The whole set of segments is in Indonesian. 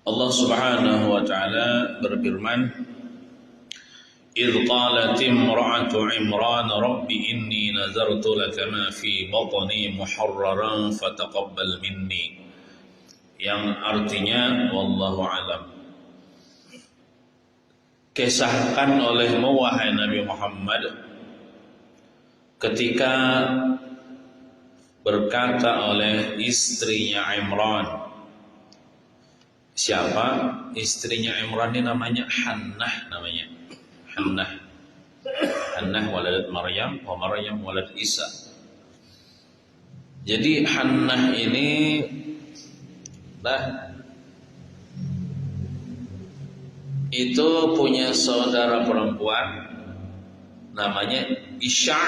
Allah Subhanahu wa taala berfirman, "Idz qalat imra'atu Imran rabbi inni nazartu laka ma fi batni muharraran fataqabbal minni." Yang artinya wallahu alam. Kisahkan olehmu wahai Nabi Muhammad ketika berkata oleh istrinya Imran. Siapa? Istrinya Imran ini namanya Hannah namanya. Hannah waladat Maryam wa Maryam walad Isa. Jadi Hannah ini itu punya saudara perempuan namanya Isya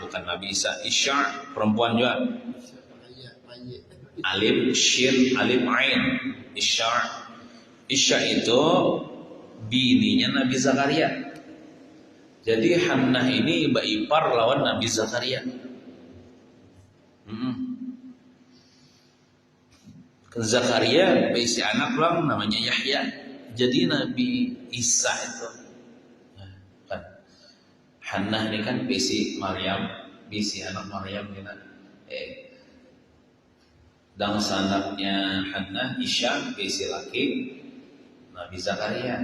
bukan Nabi Isa. Isya perempuan juga. Alif shin alif ain. Isya itu bininya Nabi Zakaria. Jadi Hannah ini ibu ipar lawan Nabi Zakaria. Zakaria berisi anak lang namanya Yahya. Jadi Nabi Isa itu kan. Hannah ini kan berisi Maryam, berisi anak Maryam kita. Dan sanaknya Hannah Isya berisi laki Nabi Zakaria.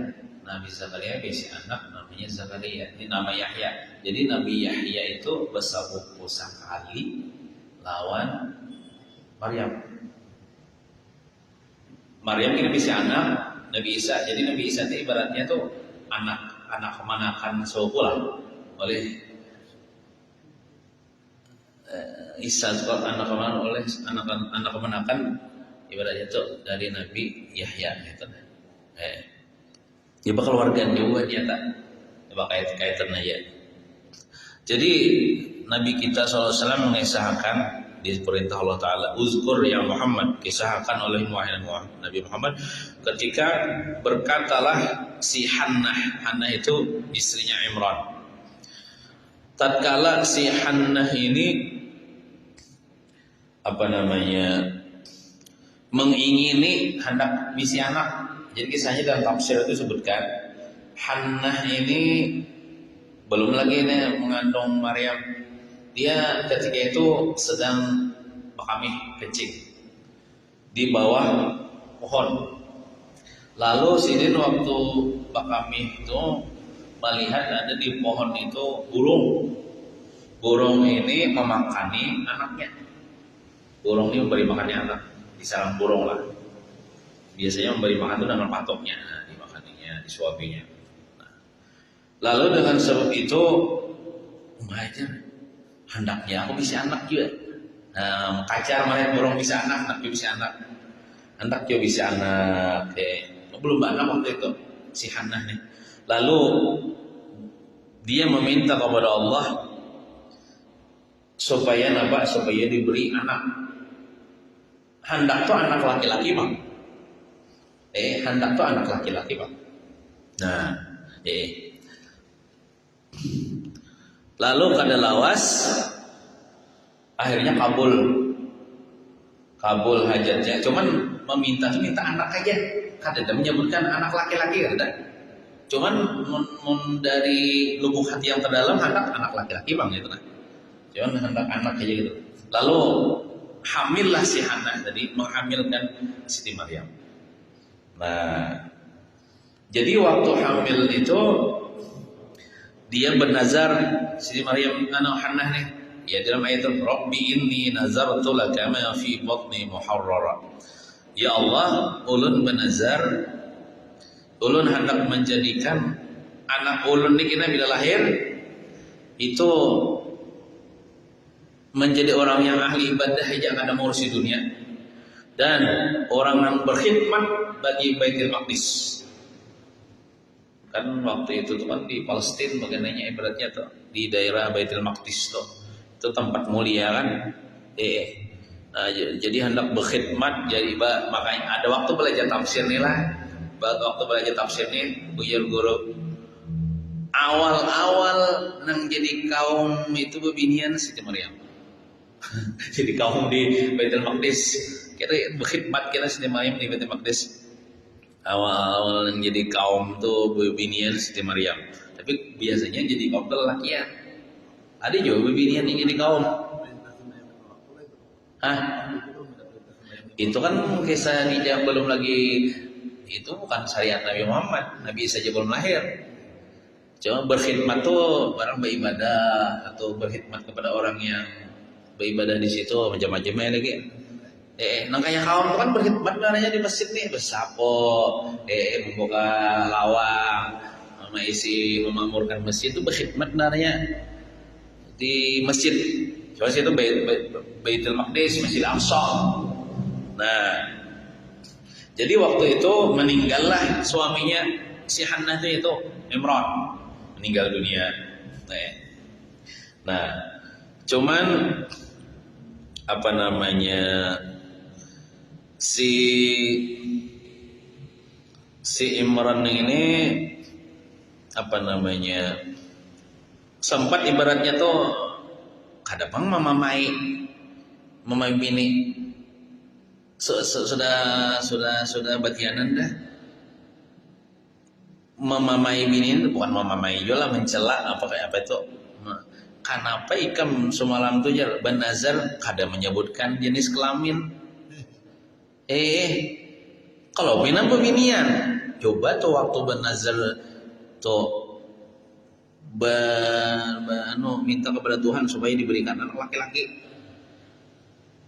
Nabi Zakaria berisi anak namanya Zakaria. Ini nama Yahya. Jadi Nabi Yahya itu bersabuku sekali lawan Maryam. Maryam ini berisi anak Nabi Isa. Jadi Nabi Isa itu ibaratnya tuh anak kemanakan suku lah oleh Isa juga anak kemanakan ibaratnya tuh dari Nabi Yahya gitu. Dia bakal warga juga dia tak kaitan aja. Jadi Nabi kita SAW mengisahkan di perintah Allah Ta'ala, uzkur ya Muhammad, kisahkan oleh Nabi Muhammad ketika berkatalah si Hannah itu istrinya Imran. Tatkala si Hannah ini mengingini hendak misi anak. Jadi kisahnya dalam tafsir itu sebutkan Hannah ini belum lagi ini mengandung Maryam. Dia ketika itu sedang berkamih kencing di bawah pohon. Lalu sidin waktu berkamih itu melihat ada di pohon itu burung. Burung ini memakani anaknya. Burung ini memberi makannya anak di sarang burung lah. Biasanya memberi makan itu dengan patoknya, dimakaninya, disuapinya. Lalu dengan sebab itu mengajar. Hendaknya aku bisa anak juga. Kacar melihat burung bisa anak bisa anak. Hendak juga bisa anak. Belum banyak waktu itu si Hannah nih. Lalu dia meminta kepada Allah supaya diberi anak. Hendak tuh anak laki-laki bang. Hendak tuh anak laki-laki bang. Lalu kada lawas akhirnya kabul hajatnya. Cuman minta anak aja. Kada menyebutkan anak laki-laki kada. Cuman dari lubuk hati yang terdalam anak laki-laki bang gitu. Cuman hendak anak aja gitu. Lalu hamillah si Hannah tadi menghamilkan Siti Maryam. Jadi waktu hamil itu dia bernazar Siti Maryam Hannah nih. Ya dalam ayat itu Rabbi inni nazartu laka ma fi batni muharrara. Ya Allah, ulun bernazar, ulun hendak menjadikan anak ulun ini kena bila lahir itu menjadi orang yang ahli ibadah yang ada ngurusi dunia dan orang yang berkhidmat bagi Baitul Maqdis. Kan waktu itu tuh kan di Palestina bagiannya ibaratnya tuh di daerah Baitul Maqdis tuh itu tempat mulia kan. Jadi hendak berkhidmat jadi makanya ada waktu belajar tafsir nih lah. Waktu belajar tafsir nih buyur guru awal-awal nang jadi kaum itu bebinian Siti Maryam. Jadi kaum di Baitul Maqdis kita berkhidmat kita Siti Maryam di Baitul Maqdis. Awal-awal yang jadi kaum tuh bebinian Siti Maryam. Tapi biasanya jadi kaum tuh lelakian. Ada juga bebinian yang jadi kaum. Hah? Itu kan kisah Nijam belum lagi, itu bukan syariat Nabi Muhammad. Nabi saja belum lahir. Cuma berkhidmat tuh orang beribadah atau berkhidmat kepada orang yang beribadah di situ macam-macamnya lagi. Nang kayak kaum itu kan berkhidmat namanya di masjid nih, bersapo, membuka lawang, mengisi memakmurkan masjid itu berkhidmat namanya di masjid. Soalnya itu Baitul Maqdis, Masjid Al-Aqsa. Nah, jadi waktu itu meninggallah suaminya si Hannah itu Imran, meninggal dunia. Nah, cuman apa namanya si Imran ini apa namanya sempat ibaratnya tuh kadang mamai bini sudah batianan dah memamai bini, bukan memamai juga mencela apa kayak apa itu. Kenapa ikam semalam tuh ya Banazar kada menyebutkan jenis kelamin? Kalau bina pembinian, coba tuh waktu Banazar tuh minta kepada Tuhan supaya diberikan anak laki-laki.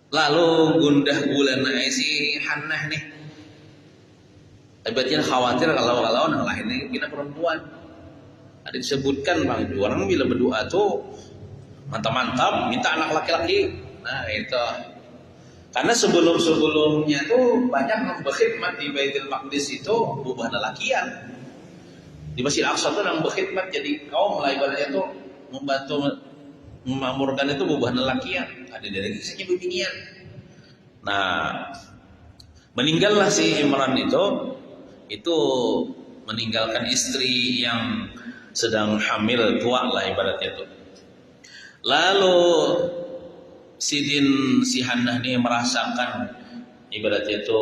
Lalu gundah gulana si Hannah nih. Ibaratnya khawatir kalau anak lahirnya kita perempuan. Ada disebutkan bang, orang bila berdoa tuh mantap-mantap minta anak laki-laki. Nah itu. Karena sebelumnya tuh banyak yang berkhidmat di Baitul Maqdis itu bukan lelakian. Di Masjid Al-Aqsa tuh yang berkhidmat jadi kaum lah ibaratnya tuh membantu memakmurkan itu bukan lelakian. Ada dari kisahnya bebinian. Nah, meninggallah si Imran itu meninggalkan istri yang sedang hamil tua lah ibaratnya itu. Lalu si Hannah ini merasakan ibaratnya itu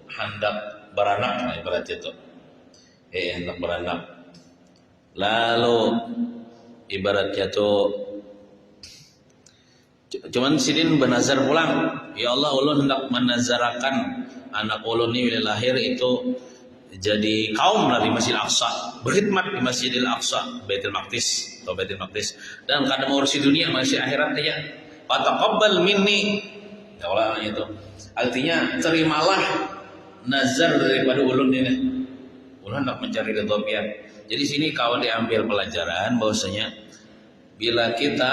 hendak beranak lah ibaratnya itu. Hendak beranak. Lalu ibaratnya itu cuman sidin benazar pulang, ya Allah ulun hendak menazarakan anak ulun ini bila lahir itu jadi kaum dari Masjid Al-Aqsa, berkhidmat di Masjidil Aqsa, Baitul Maqdis atau Baitul Maqdis, dan kada mengurusi dunia masih akhirat aja. Fataqabbal minni, ya Allah itu. Artinya terimalah nazar daripada ulun ini. Ulun hendak mencari ridha pian. Jadi sini kau diambil pelajaran bahwasanya bila kita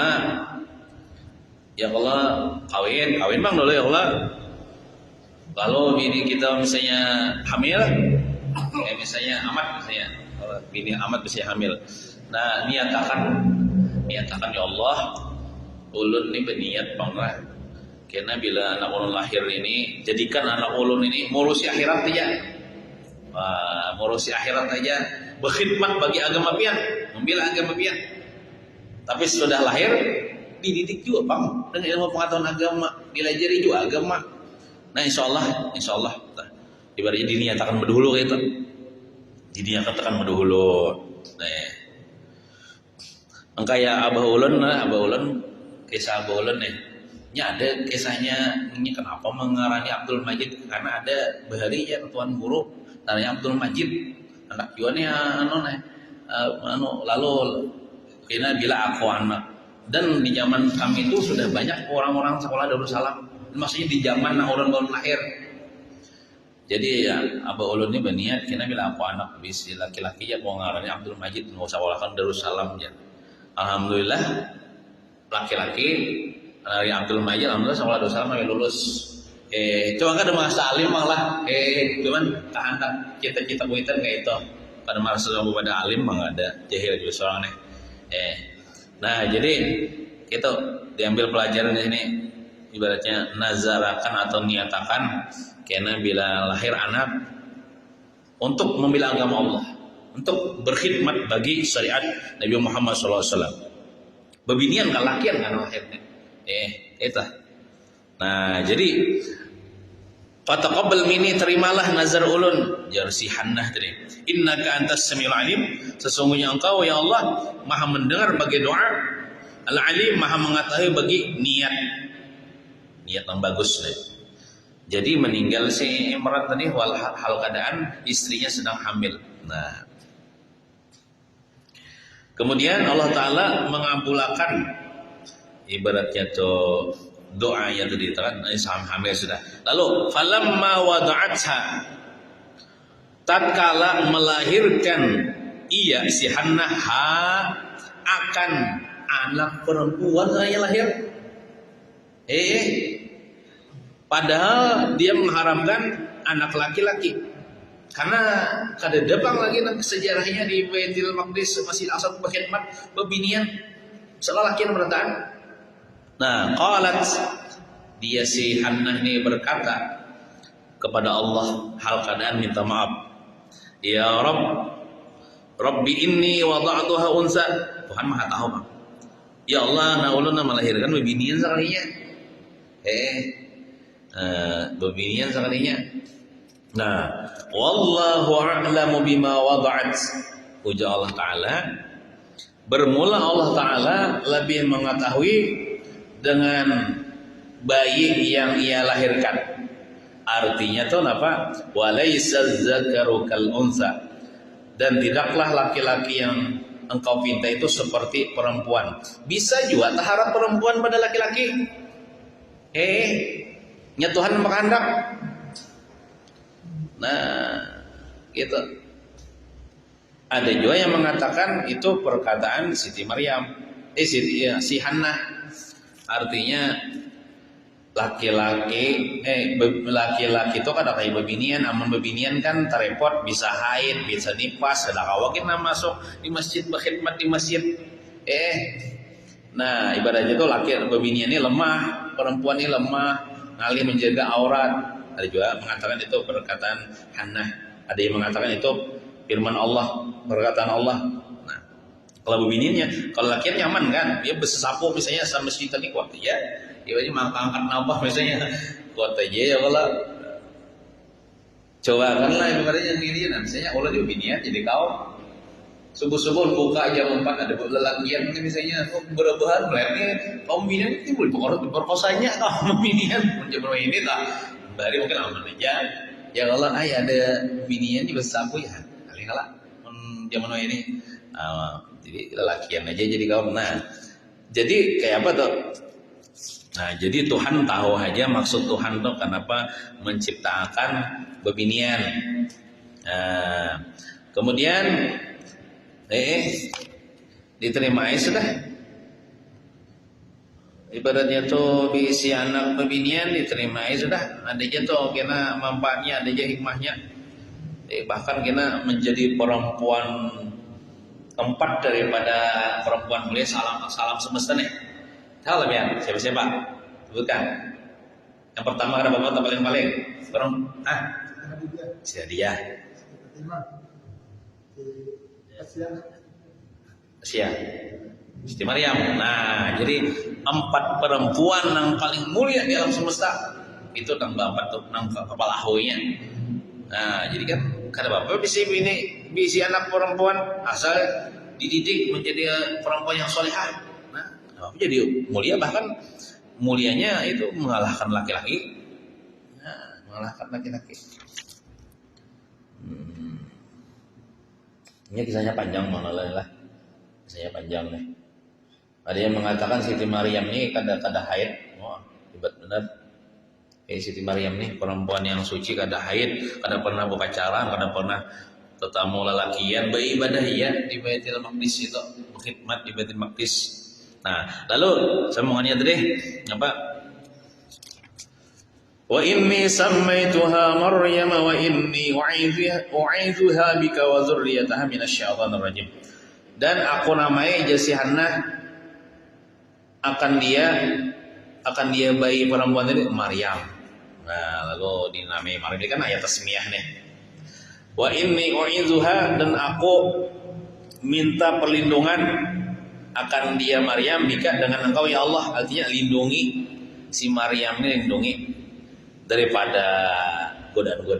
ya Allah kawin bang dulu ya Allah. Kalau bini kita misalnya hamil, misalnya amat misalnya, kalau bini amat bisa hamil. Nah niatakan ya Allah, ulun ini berniat bang lah. Karena bila anak ulun lahir ini, jadikan anak ulun ini ngurusi akhirat aja, ngurusi akhirat aja, berkhidmat bagi agama pian, membela agama pian. Tapi sudah lahir dididik juga bang dengan ilmu pengetahuan agama, dilajari juga agama. Nah insya Allah ibaratnya diniatakan berdahulu gitu, diniatakan berdahulu. Nah, kayak Abah Ulun kisah Abah Ulun nih, ini ada kisahnya ini kenapa mengarani Abdul Majid, karena ada baharinya tuan guru namanya Abdul Majid, anak jualnya lalu kena bila aku anak. Dan di zaman kami itu sudah banyak orang-orang sekolah Darussalam. Maksudnya di zaman orang baru lahir. Jadi ya Abah Ulun ini berniat kena bila aku anak bisa laki-laki ya mau ngarani Abdul Majid mau sekolahkan Darussalam ya. Alhamdulillah laki-laki dari Abdul Majid alhamdulillah sekolah Darussalam sampai lulus. Cuma kan ada masa alim bang lah. Cuman kehendak kita buitan kayak itu. Pada masa pada alim bang ada jahil juga seorang nih. Nah jadi itu diambil pelajaran di sini ibaratnya nazarakan atau niatakan karena bila lahir anak untuk membela agama Allah, untuk berkhidmat bagi syariat Nabi Muhammad SAW. Bebinian kalakian kan lahirnya. Itu. Nah jadi Fataqabbal minni, terimalah nazar ulun, jar si Hannah tadi. Innaka antas samiul alim, sesungguhnya engkau ya Allah maha mendengar bagi doa, al-alim maha mengetahui bagi niat yang bagus nih. Jadi meninggal si Imran tadi hal keadaan istrinya sedang hamil. Nah, kemudian Allah Ta'ala mengabulkan ibaratnya tuh doa yang tadi kan hamil sudah. Lalu falamma wada'atha, tatkala melahirkan ia si Hannah akan anak perempuan yang lahir. Padahal dia mengharamkan anak laki-laki. Karena kada depan lagi sejarahnya di Baitul Maqdis Masjid Al-Aqsa berkhidmat bebinian selalakian berataan. Nah, qalat, dia si Hannah ini berkata kepada Allah hal keadaan minta maaf. Ya Rabb, Rabbi inni wada'tuha unsa. Tuhan Maha tahu, Bang. Ya Allah, naulun melahirkan bebinian sekalinya. Bebinian sekalinya. Nah, wallahu a'lamu bima wada'at. Ujar Allah Ta'ala, bermula Allah Ta'ala lebih mengetahui dengan bayi yang ia lahirkan. Artinya tuh apa? Walaysaz zakaru kal unsa. Dan tidaklah laki-laki yang engkau pinta itu seperti perempuan. Bisa juga taharap perempuan pada laki-laki. Nya Tuhan menghendaki. Nah, gitu. Ada juga yang mengatakan itu perkataan Siti Maryam, si Hannah. Artinya laki-laki itu kan kayak bebinian, amun bebinian kan terepot, bisa haid, bisa nifas, ada kawakin masuk di masjid berkhidmat di masjid. Nah ibaratnya itu laki bebinian ini lemah, perempuan ini lemah, ngalih menjaga aurat. Ada juga mengatakan itu perkataan Hannah. Ada yang mengatakan itu firman Allah, perkataan Allah. Nah, kalau bebiniannya, kalau lakian nyaman kan, dia bersesapu misalnya sama masjid tadi kuat ya. Dia aja angkat nambah misalnya kuat aja ya kalau coba kan lah ibaratnya yang ini, misalnya Allah dia bebinian jadi kau subuh-subuh buka jam 4 ada lelakian misalnya berebahan berarti kaum binian timbul berkosanya kaum binian menjadi ini tak bari mungkin aman aja ya Allah ada binian di bersapu ya kali kalah zaman ini jadi lelakian aja jadi kaum. Nah jadi kayak apa tuh? Nah jadi Tuhan tahu aja maksud Tuhan tuh kenapa menciptakan bebinian. Kemudian diterima sudah. Ibaratnya tuh diisi anak bebinian diterima sudah. Ada aja tuh kena manfaatnya, ada aja hikmahnya. Bahkan kena menjadi perempuan keempat daripada perempuan mulia salam semesta nih. Tahu lah ya siapa? Sebutkan. Yang pertama ada bapak paling dia. Asia. Siti Maryam. Nah, jadi 4 perempuan yang paling mulia di alam semesta itu nang bapak tuh nang kepala ahoynya. Nah, jadi kan kada bapak bisi anak perempuan asal dididik menjadi perempuan yang solehah. Nah, bapak jadi mulia, bahkan mulianya itu mengalahkan laki-laki. Nah, mengalahkan laki-laki. Ini kisahnya panjang lah. Kisahnya panjang nih. Ada yang mengatakan Siti Maryam ini kada haid. Wah, hebat benar. Siti Maryam nih perempuan yang suci, kada haid, kada pernah berpacaran, kada pernah tetamu lelakian, beribadah ya di Baitul Maqdis itu, berkhidmat di Baitul Maqdis. Nah, lalu sambungannya tadi apa? Wa inni sammaituha Maryam wa inni u'idzuha bika wa dzurriyyataha minasyaitonir rajim. Dan aku namai si Hannah, akan dia bayi perempuan ini Maryam. Nah, lalu dinamai Maryam ini kan ayat tasmiyah nih. Wa inni u'idzuha, dan aku minta perlindungan akan dia Maryam bika dengan engkau ya Allah. Artinya lindungi si Maryam ini, lindungi daripada godaan-godaan